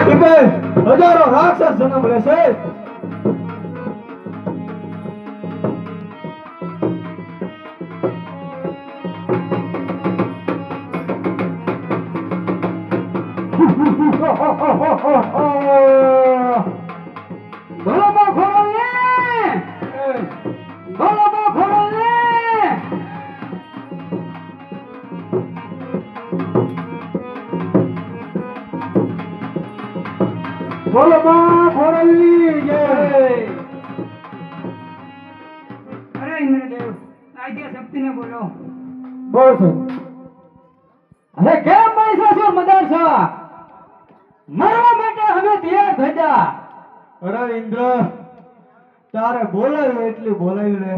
ટીપે હજારો રાક્ષસ જન્મ લેશે. બોલો બા ખોરલી જય. અરે ઇન્દ્રદેવ, આદ્ય શક્તિને બોલો. બોલ છો. અરે કેમ મહિષાસુર મદાર છો? મરવા માટે અમે તૈયાર થઈ જા. અરે ઇન્દ્ર, તારે બોલાવ્યું એટલી બોલાવ્યું ને.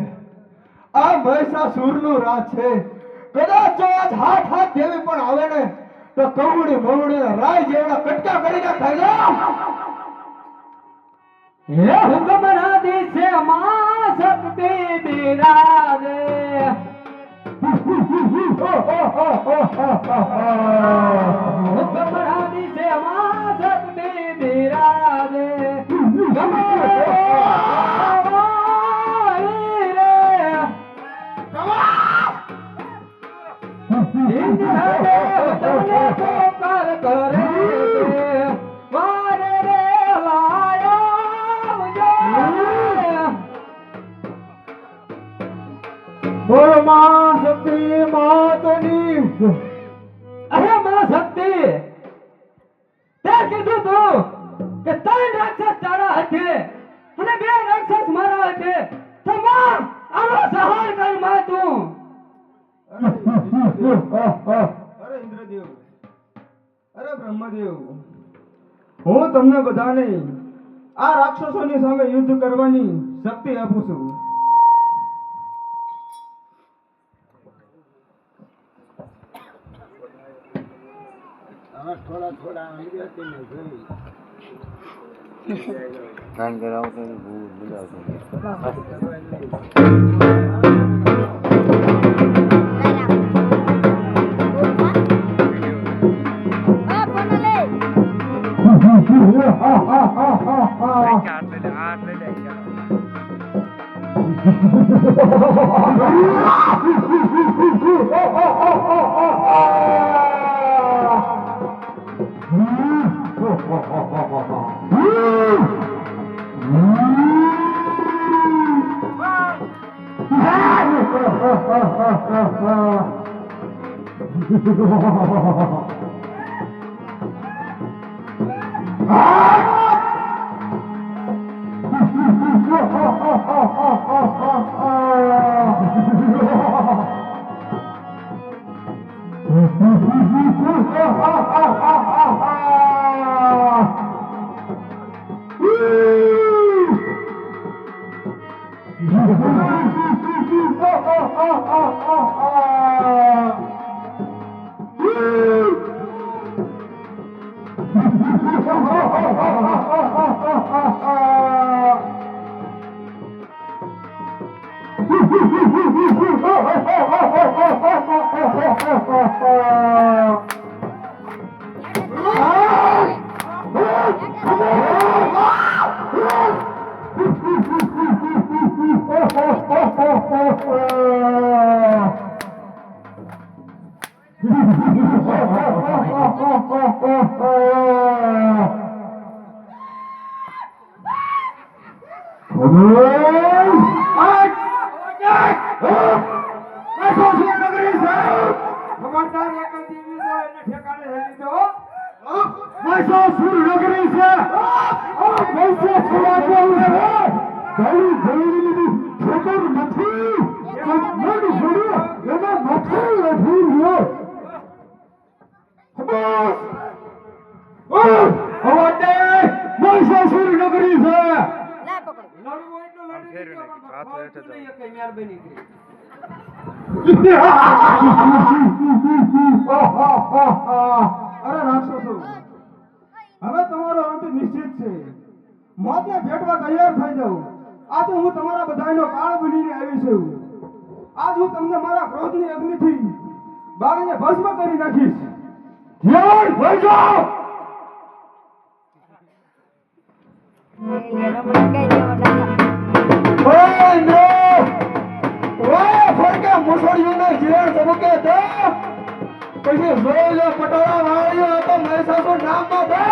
આ મહિષાસુરનું રાજ છે. કદાચ જો આજ હાથ જેવી પણ આવે ને તો કવડી મવડી રાય જેવડા કટકા કરીને ખાઈ જાવ. હે હુકમના દિશે માં શક્તિ બિરાજે. હુકમના દિશે માં શક્તિ બિરાજે. બોલો માં શક્તિ માતની. અરે માં શક્તિ, તે કીધું તું કે ત્રણ રાક્ષસ તારા હાથે અને બે રાક્ષસ મારા હાથે, તો માં આનો સહાર કર માં તું. અરે ઇન્દ્રદેવ, અરે બ્રહ્મદેવ, હું તમને બધાને આ રાક્ષસોની સામે યુદ્ધ કરવાની શક્તિ આપું છું. કાન કરાવો તો બહુ મજા અરે રાક્ષસો, હવે તમારો અંત નિશ્ચિત છે. મોતને ભેટવા તૈયાર થઈ જાવ. આજે હું તમારા બધાનો કાળ બનીને આવી છું. આજ હું તમને મારા ક્રોધની અગ્નિથી બાળીને ભસ્મ કરી નાખીશ. ઓય નો ઓય ફરકે મુસળીઓને જીવન સબકે દે પછી જોઈ લે પટોળા વાળ્યો તો મહેસાસુર નામનો દે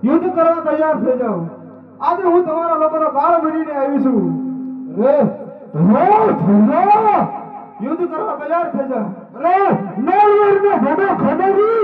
યુદ્ધ કરવા તૈયાર થઈ જાઓ. આજે હું તમારા લોકોનો કાળ બનીને આવી છું. યુદ્ધ કરવા તૈયાર થઈ જા. નળવરનો ભડો ખડરી